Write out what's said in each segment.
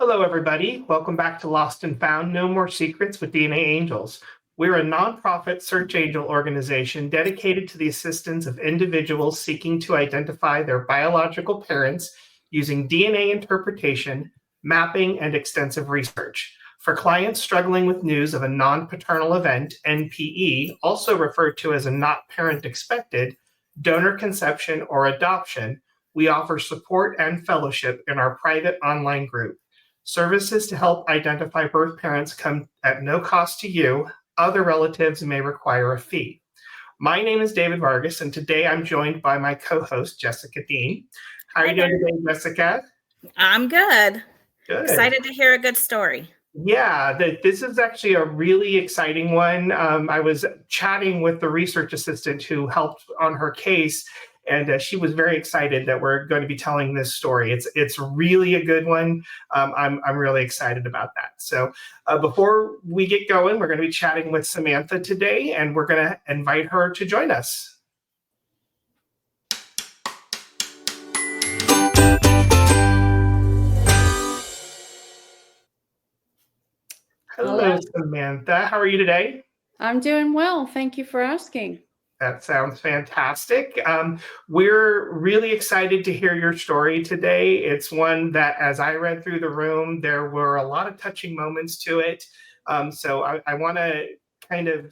Hello, everybody. Welcome back to Lost and Found, No More Secrets with DNAngels. We're a nonprofit search angel organization dedicated to the assistance of individuals seeking to identify their biological parents using DNA interpretation, mapping, and extensive research. For clients struggling with news of a non-paternal event, NPE, also referred to as a not parent expected, donor conception, or adoption, we offer support and fellowship in our private online group. Services to help identify birth parents come at no cost to you. Other relatives may require a fee. My name is David Vargas, and today I'm joined by my co-host, Jessica Dean. How are you doing today, Jessica? I'm good. Good. Excited to hear a good story. Yeah, this is actually a really exciting one. I was chatting with the research assistant who helped on her case, and she was very excited that we're going to be telling this story. It's really a good one. I'm really excited about that. So before we get going, we're going to be chatting with Samantha today, and we're going to invite her to join us. Hello, Samantha. How are you today? I'm doing well. Thank you for asking. That sounds fantastic. We're really excited to hear your story today. It's one that, as I read through the room, there were a lot of touching moments to it. So I want to kind of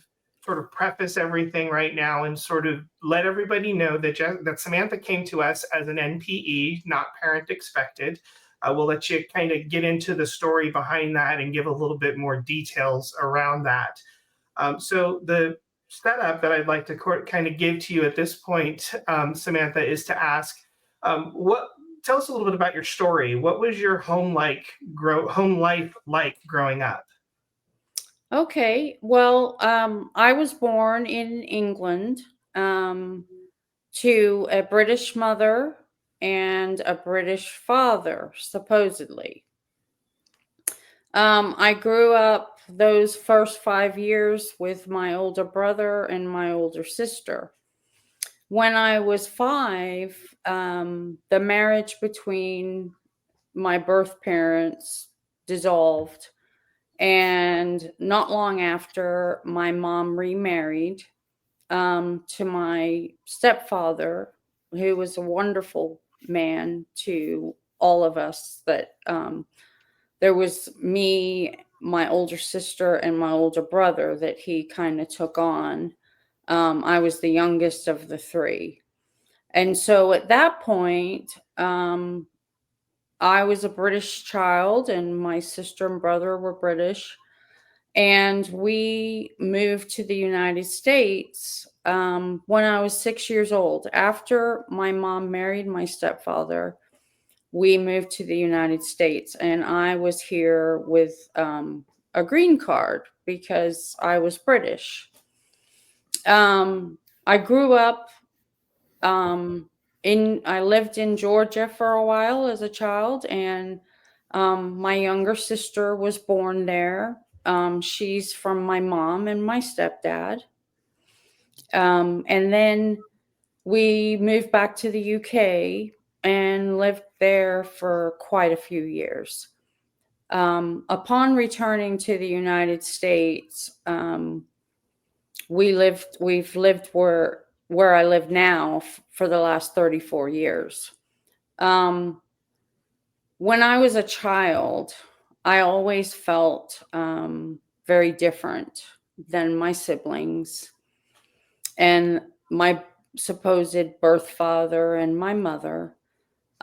sort of preface everything right now and sort of let everybody know that Samantha came to us as an NPE, not parent expected. We'll let you kind of get into the story behind that and give a little bit more details around that. So the setup that I'd like to kind of give to you at this point, Samantha, is to ask, tell us a little bit about your story. What was your home life like growing up? Okay, well, I was born in England to a British mother and a British father, supposedly. I grew up those first 5 years with my older brother and my older sister. When I was 5, the marriage between my birth parents dissolved. And not long after, my mom remarried to my stepfather, who was a wonderful man to all of us. That there was me, my older sister, and my older brother that he kind of took on. I was the youngest of the 3. And so at that point, I was a British child, and my sister and brother were British. And we moved to the United States when I was 6 years old. After my mom married my stepfather, we moved to the United States, and I was here with a green card because I was British. I grew up I lived in Georgia for a while as a child, and my younger sister was born there. She's from my mom and my stepdad. And then we moved back to the UK and lived there for quite a few years. Upon returning to the United States, we've lived where I live now for the last 34 years. When I was a child, I always felt very different than my siblings and my supposed birth father and my mother.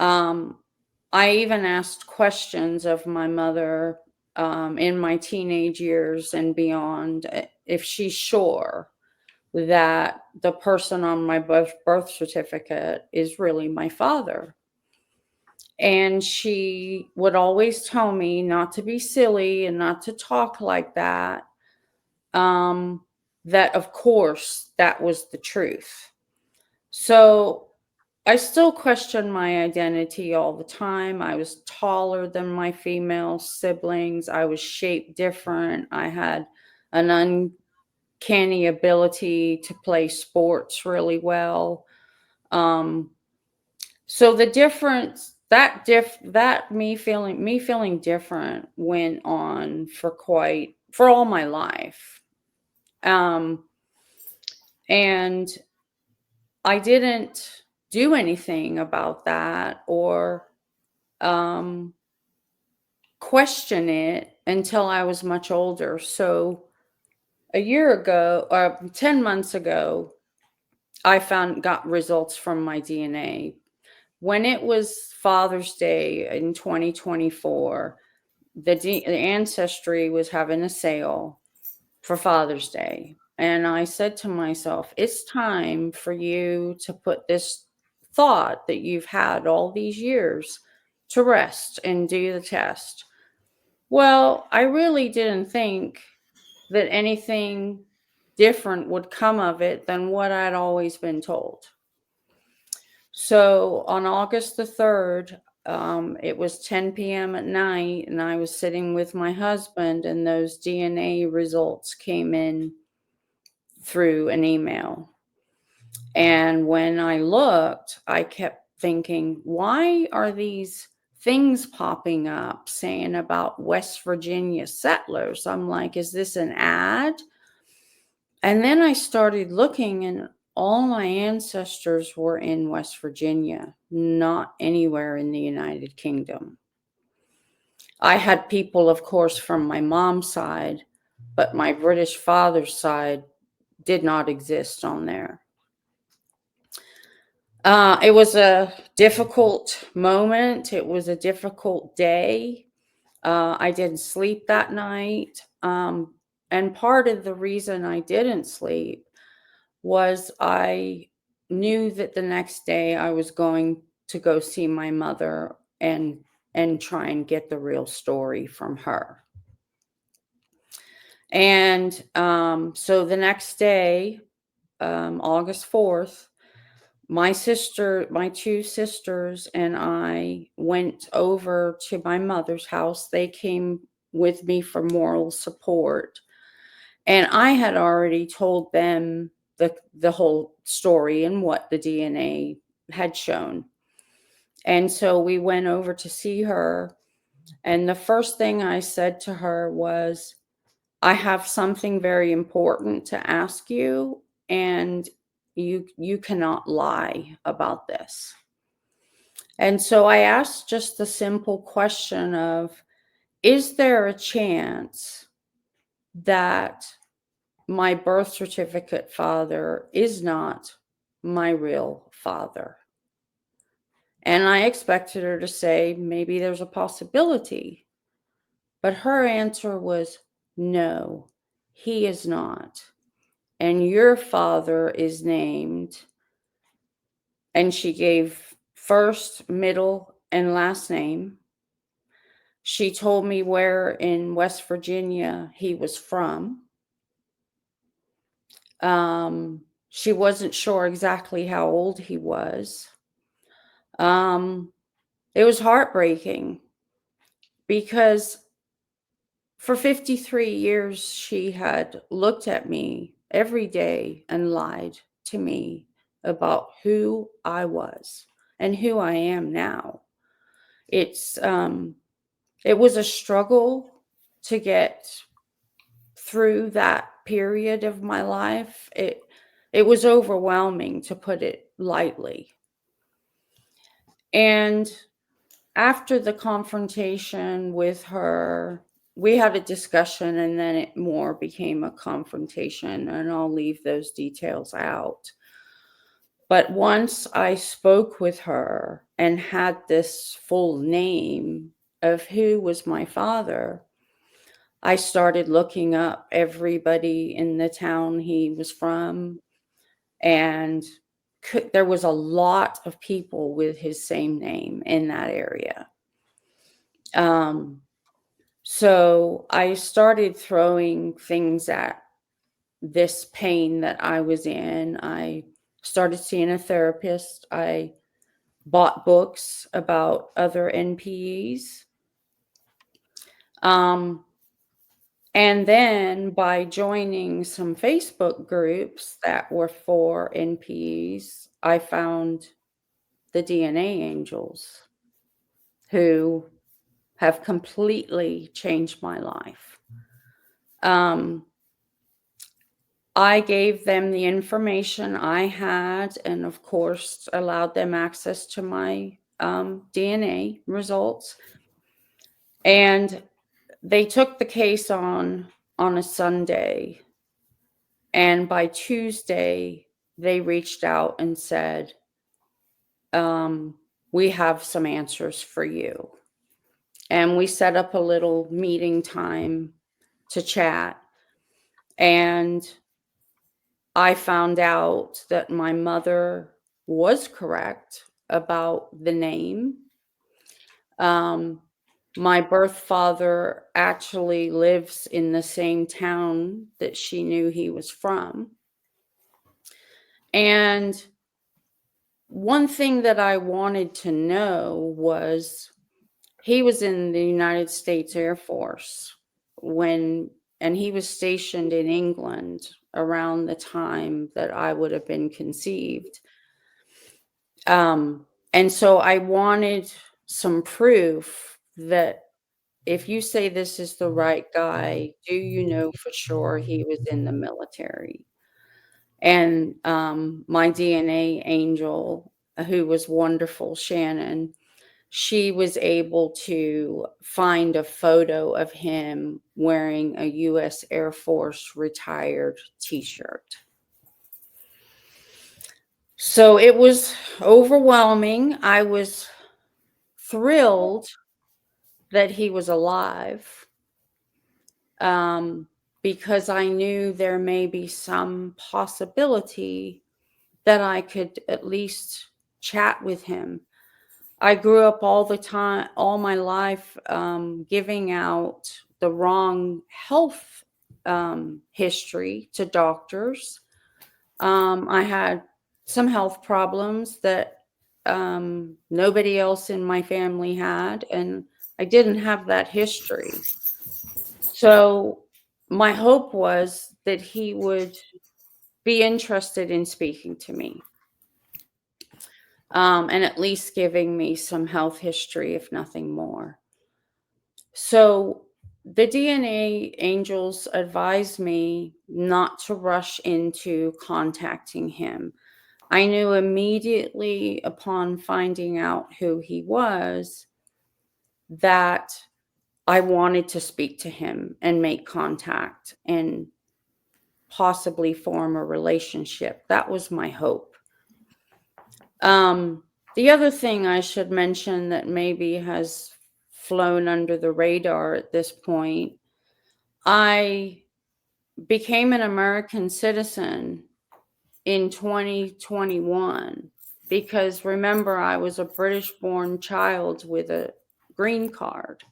I even asked questions of my mother in my teenage years and beyond if she's sure that the person on my birth certificate is really my father. And she would always tell me not to be silly and not to talk like that. That, of course, that was the truth. So I still question my identity all the time. I was taller than my female siblings. I was shaped different. I had an uncanny ability to play sports really well. So the difference me feeling different went on for all my life. And I didn't do anything about that or question it until I was much older. So a year ago, or 10 months ago, I got results from my DNA. When it was Father's Day in 2024, the Ancestry was having a sale for Father's Day. And I said to myself, it's time for you to put this thought that you've had all these years to rest and do the test. Well, I really didn't think that anything different would come of it than what I'd always been told. So on August the 3rd, it was 10 p.m. at night, and I was sitting with my husband, and those DNA results came in through an email. And when I looked, I kept thinking, why are these things popping up saying about West Virginia settlers? I'm like, is this an ad? And then I started looking, and all my ancestors were in West Virginia, not anywhere in the United Kingdom. I had people, of course, from my mom's side, but my British father's side did not exist on there. It was a difficult moment. It was a difficult day. I didn't sleep that night. And part of the reason I didn't sleep was I knew that the next day I was going to go see my mother and try and get the real story from her. And so the next day, August 4th, my two sisters and I went over to my mother's house. They came with me for moral support. And I had already told them the whole story and what the DNA had shown. And so we went over to see her. And the first thing I said to her was, I have something very important to ask you, and you cannot lie about this. And so I asked just the simple question of, is there a chance that my birth certificate father is not my real father? And I expected her to say, maybe there's a possibility. But her answer was, no, he is not. And your father is named. And she gave first, middle, and last name. She told me where in West Virginia he was from. She wasn't sure exactly how old he was. It was heartbreaking because for 53 years, she had looked at me every day and lied to me about who I was and who I am now. It was a struggle to get through that period of my life. It was overwhelming, to put it lightly. And after the confrontation with her, we had a discussion, and then it more became a confrontation, and I'll leave those details out. But once I spoke with her and had this full name of who was my father, I started looking up everybody in the town he was from, and there was a lot of people with his same name in that area. So I started throwing things at this pain that I was in. I started seeing a therapist. I bought books about other NPEs. And then by joining some Facebook groups that were for NPEs, I found the DNAngels. who have completely changed my life. I gave them the information I had, and of course allowed them access to my DNA results. And they took the case on a Sunday. And by Tuesday, they reached out and said, we have some answers for you. And we set up a little meeting time to chat. And I found out that my mother was correct about the name. My birth father actually lives in the same town that she knew he was from. And one thing that I wanted to know was he was in the United States Air Force and he was stationed in England around the time that I would have been conceived. And so I wanted some proof that if you say this is the right guy, do you know for sure he was in the military? And my DNA angel, who was wonderful, Shannon, she was able to find a photo of him wearing a U.S. Air Force retired t-shirt. So it was overwhelming. I was thrilled that he was alive, because I knew there may be some possibility that I could at least chat with him. I grew up all my life, giving out the wrong health history to doctors. I had some health problems that nobody else in my family had, and I didn't have that history. So my hope was that he would be interested in speaking to me, and at least giving me some health history, if nothing more. So the DNA angels advised me not to rush into contacting him. I knew immediately upon finding out who he was that I wanted to speak to him and make contact and possibly form a relationship. That was my hope. The other thing I should mention that maybe has flown under the radar at this point, I became an American citizen in 2021 because remember, I was a British born child with a green card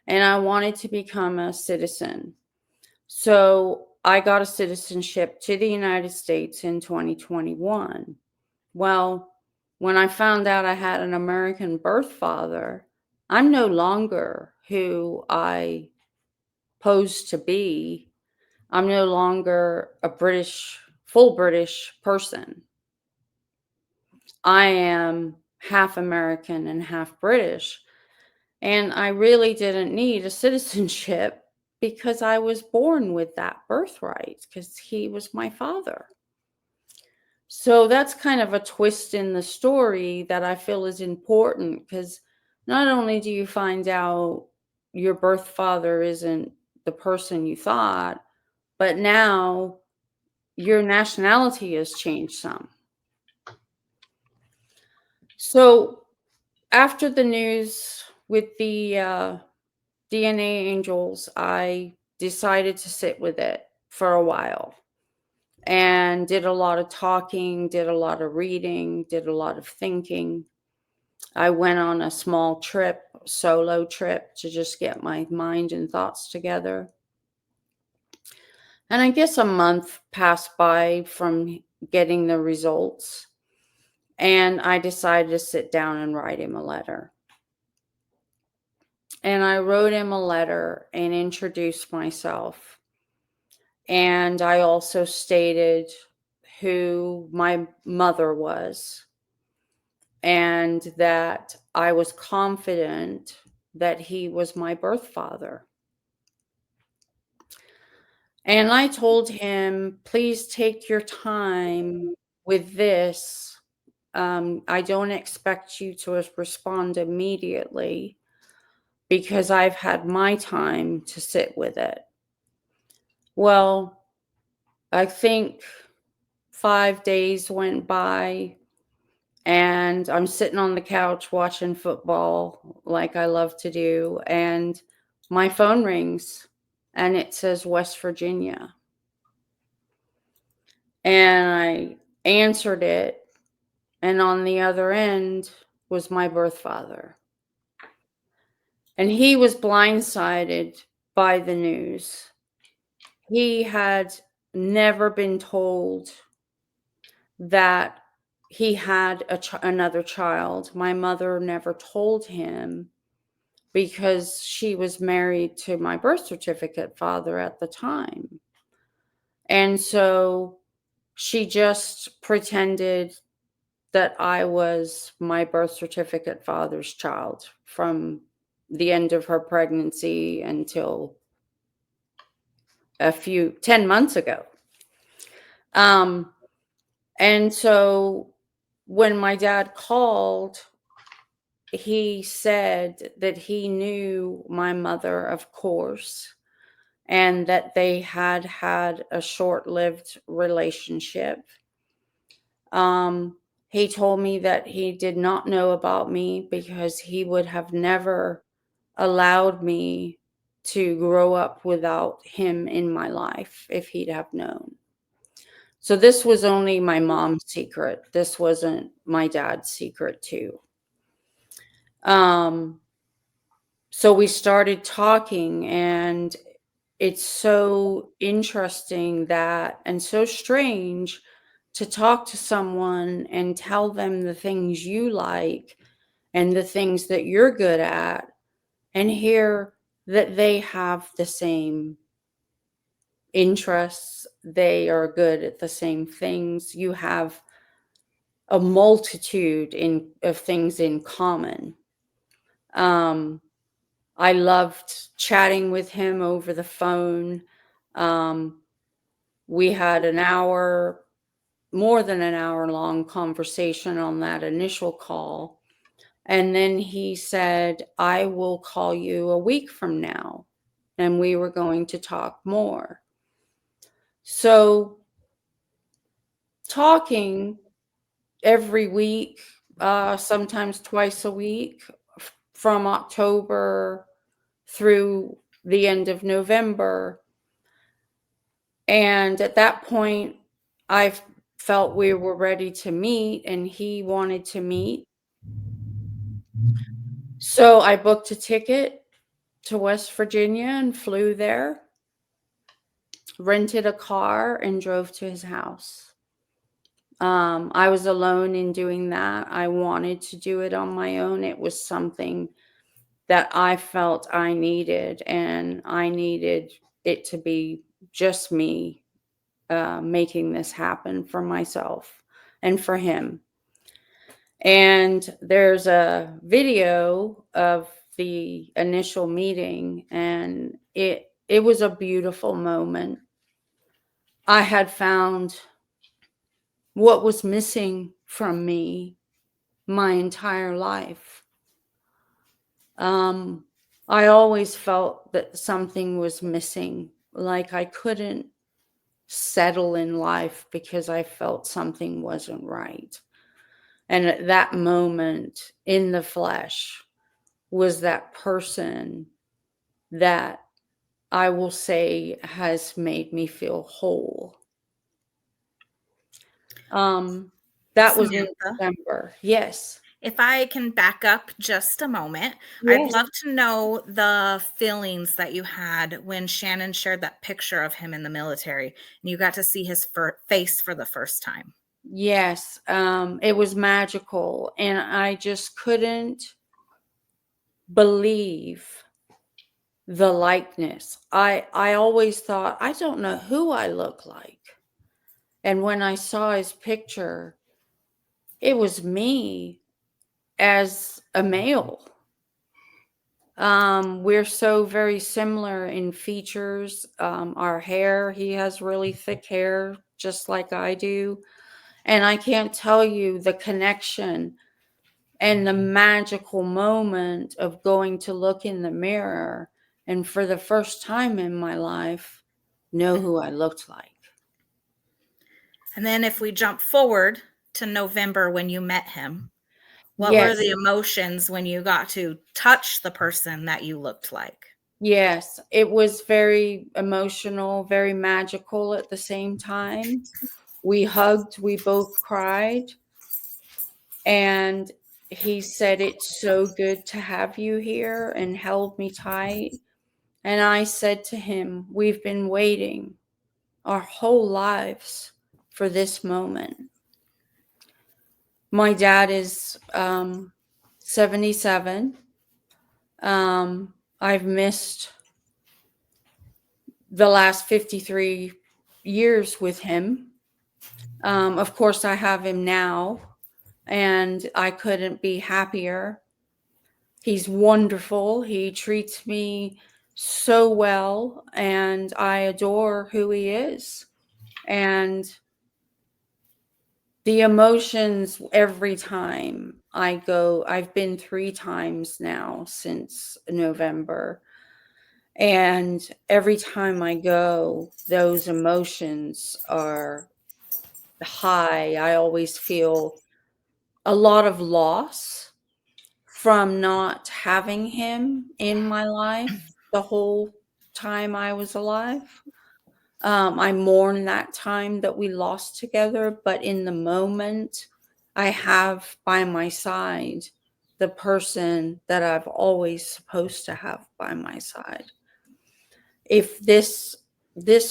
and I wanted to become a citizen. So I got a citizenship to the United States in 2021. Well, when I found out I had an American birth father, I'm no longer who I posed to be. I'm no longer a full British person. I am half American and half British. And I really didn't need a citizenship because I was born with that birthright because he was my father. So that's kind of a twist in the story that I feel is important because not only do you find out your birth father isn't the person you thought, but now your nationality has changed some. So after the news with the DNA angels, I decided to sit with it for a while and did a lot of talking, did a lot of reading, did a lot of thinking. I went on a small trip, solo trip, to just get my mind and thoughts together. And I guess a month passed by from getting the results, and I decided to sit down and write him a letter. And I wrote him a letter and introduced myself. And I also stated who my mother was and that I was confident that he was my birth father. And I told him, please take your time with this. I don't expect you to respond immediately because I've had my time to sit with it. Well, I think 5 days went by and I'm sitting on the couch watching football like I love to do. And my phone rings and it says West Virginia. And I answered it. And on the other end was my birth father. And he was blindsided by the news. He had never been told that he had another child. My mother never told him because she was married to my birth certificate father at the time. And so she just pretended that I was my birth certificate father's child from the end of her pregnancy until 10 months ago. And so when my dad called, he said that he knew my mother, of course, and that they had had a short-lived relationship. He told me that he did not know about me because he would have never allowed me to grow up without him in my life if he'd have known. So this was only my mom's secret. This wasn't my dad's secret too. So we started talking, and it's so interesting that, and so strange to talk to someone and tell them the things you like and the things that you're good at, and hear that they have the same interests. They are good at the same things. You have a multitude of things in common. I loved chatting with him over the phone. We had more than an hour long conversation on that initial call. And then he said, I will call you a week from now. And we were going to talk more. So talking every week, sometimes twice a week, from October through the end of November. And at that point, I felt we were ready to meet, and he wanted to meet. So I booked a ticket to West Virginia and flew there, rented a car, and drove to his house. I was alone in doing that. I wanted to do it on my own. It was something that I felt I needed, and I needed it to be just me making this happen for myself and for him. And there's a video of the initial meeting, and it was a beautiful moment. I had found what was missing from me my entire life. I always felt that something was missing, like I couldn't settle in life because I felt something wasn't right. And at that moment in the flesh was that person that I will say has made me feel whole. That was in Samantha, December. Yes. if I can back up just a moment, I'd Yes. love to know the feelings that you had when Shannon shared that picture of him in the military and you got to see his face for the first time. Yes. It was magical. And I just couldn't believe the likeness. I always thought, I don't know who I look like. And when I saw his picture, it was me. as a male. We're so very similar in features. Our hair, he has really thick hair, just like I do. And I can't tell you the connection and the magical moment of going to look in the mirror and for the first time in my life, know who I looked like. And then if we jump forward to November when you met him, what were Yes. the emotions when you got to touch the person that you looked like? Yes, it was very emotional, very magical at the same time. We hugged, we both cried, and he said, "It's so good to have you here," and held me tight. And I said to him, "We've been waiting our whole lives for this moment." My dad is 77. I've missed the last 53 years with him. Of course, I have him now, and I couldn't be happier. He's wonderful. He treats me so well, and I adore who he is. And the emotions every time I go, I've been 3 times now since November. And every time I go, those emotions are high. I always feel a lot of loss from not having him in my life the whole time I was alive. I mourn that time that we lost together, but in the moment, I have by my side the person that I've always supposed to have by my side. If this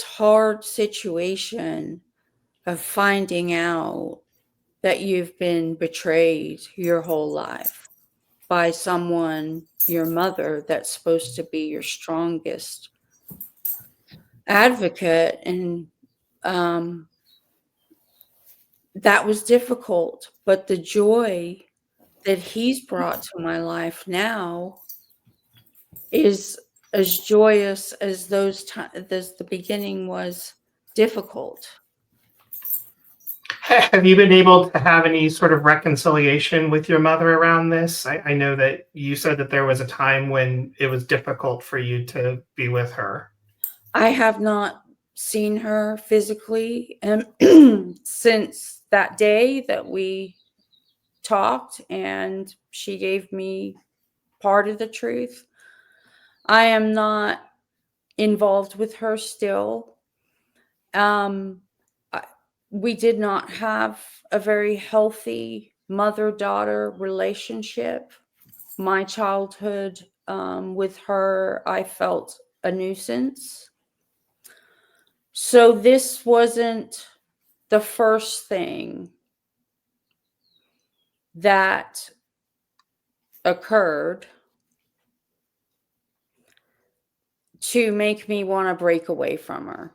hard situation of finding out that you've been betrayed your whole life by someone, your mother, that's supposed to be your strongest advocate, and that was difficult, but the joy that he's brought to my life now is as joyous as those times as the beginning was difficult. Have you been able to have any sort of reconciliation with your mother around this? I know that you said that there was a time when it was difficult for you to be with her. I have not seen her physically since that day that we talked and she gave me part of the truth. I am not involved with her still. Um, we did not have a very healthy mother-daughter relationship. My childhood with her, I felt a nuisance. So this wasn't the first thing that occurred to make me want to break away from her.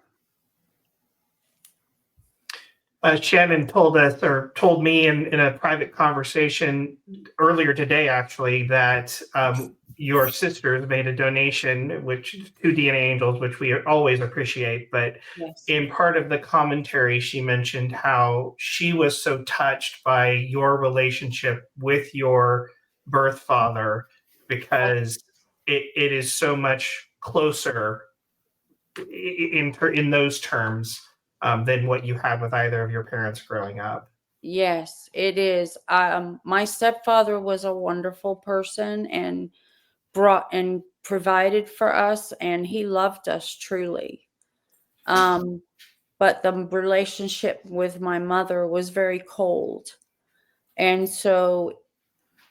Shannon told us, or told me in a private conversation earlier today, actually, that your sisters made a donation, which to DNAngels, which we always appreciate. But Yes. in part of the commentary, she mentioned how she was so touched by your relationship with your birth father because it is so much closer in those terms than what you had with either of your parents growing up. Yes, it is. My stepfather was a wonderful person and brought and provided for us, and he loved us truly. But the relationship with my mother was very cold. And so,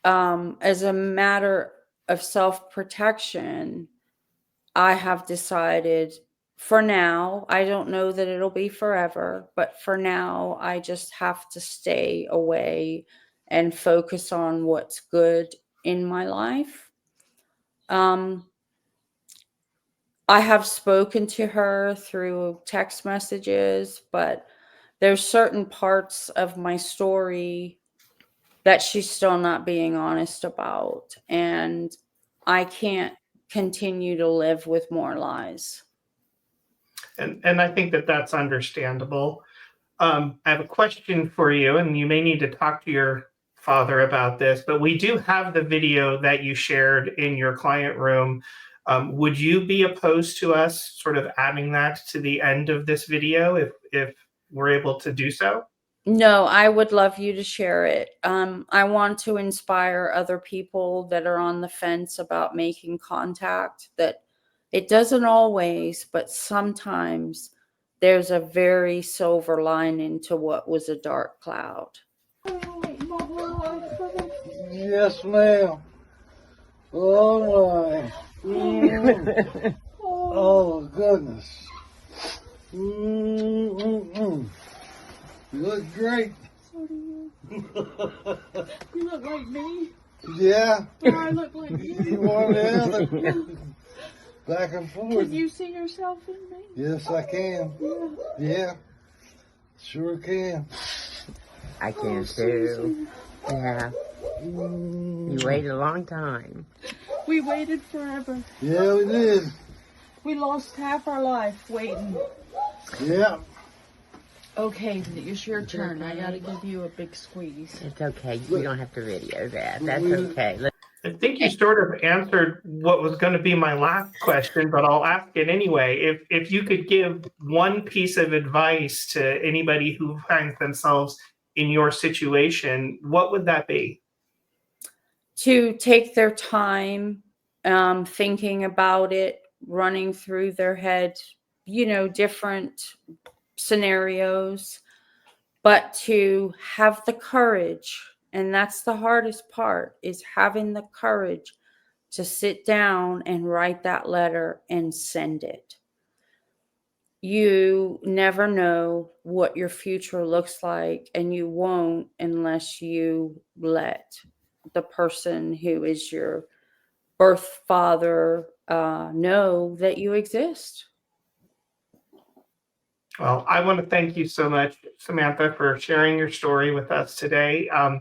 as a matter of self-protection, I have decided for now, I don't know that it'll be forever, but for now, I just have to stay away and focus on what's good in my life. I have spoken to her through text messages, but there's certain parts of my story that she's still not being honest about. And I can't continue to live with more lies. And I think that that's understandable. I have a question for you, and you may need to talk to your father about this, but we do have the video that you shared in your client room. Would you be opposed to us sort of adding that to the end of this video if we're able to do so? No, I would love you to share it. I want to inspire other people that are on the fence about making contact, that it doesn't always, but sometimes there's a very silver lining to what was a dark cloud. Yes, ma'am. Oh, my. Oh, goodness. You look great. So do you. You look like me. Yeah. Or I look like you. You want the other. Back and forth. Can you see yourself in me? Yes, I can. Yeah. Sure can. I can too. Yeah. You waited a long time. We waited forever. Yeah, we did. We lost half our life waiting. Yeah. Okay, it's your turn. I gotta give you a big squeeze. It's okay. You don't have to video that. That's okay. I think you sort of answered what was going to be my last question, but I'll ask it anyway. If you could give one piece of advice to anybody who finds themselves in your situation, what would that be? To take their time, thinking about it, running through their head, different scenarios, but to have the courage. And that's the hardest part, is having the courage to sit down and write that letter and send it. You never know what your future looks like, and you won't unless you let the person who is your birth father know that you exist. Well, I want to thank you so much, Samantha, for sharing your story with us today. I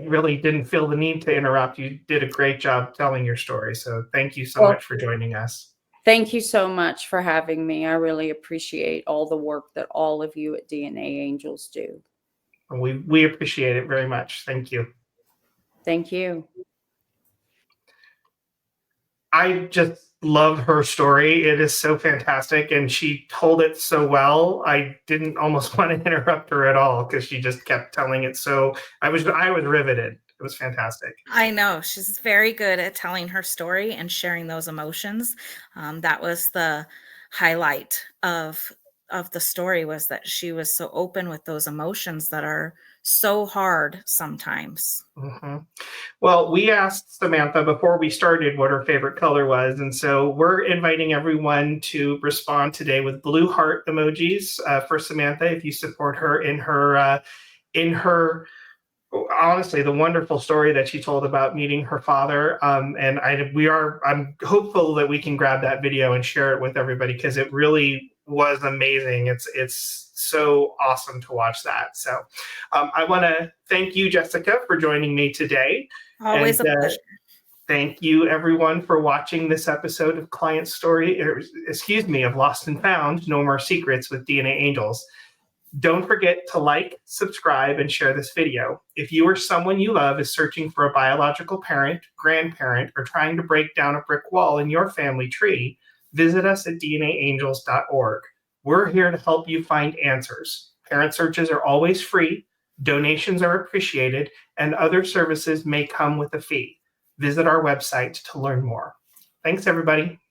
really didn't feel the need to interrupt. You did a great job telling your story. So thank you so much for joining us. Thank you so much for having me. I really appreciate all the work that all of you at DNAngels do. We appreciate it very much. Thank you. Thank you. I just love her story. It is so fantastic, and she told it so well. I didn't almost want to interrupt her at all because she just kept telling it. So I was riveted. It was fantastic. I know she's very good at telling her story and sharing those emotions. That was the highlight of the story, was that she was so open with those emotions that are so hard sometimes. Mm-hmm. Well, we asked Samantha before we started what her favorite color was, and so we're inviting everyone to respond today with blue heart emojis for Samantha if you support her in her honestly the wonderful story that she told about meeting her father. And I'm hopeful that we can grab that video and share it with everybody because it really was amazing. It's so awesome to watch that. So I want to thank you, Jessica, for joining me today. Always a pleasure. Thank you, everyone, for watching this episode of of Lost and Found, No More Secrets with DNAngels. Don't forget to like, subscribe, and share this video. If you or someone you love is searching for a biological parent, grandparent, or trying to break down a brick wall in your family tree, visit us at DNAngels.org. We're here to help you find answers. Parent searches are always free, donations are appreciated, and other services may come with a fee. Visit our website to learn more. Thanks, everybody.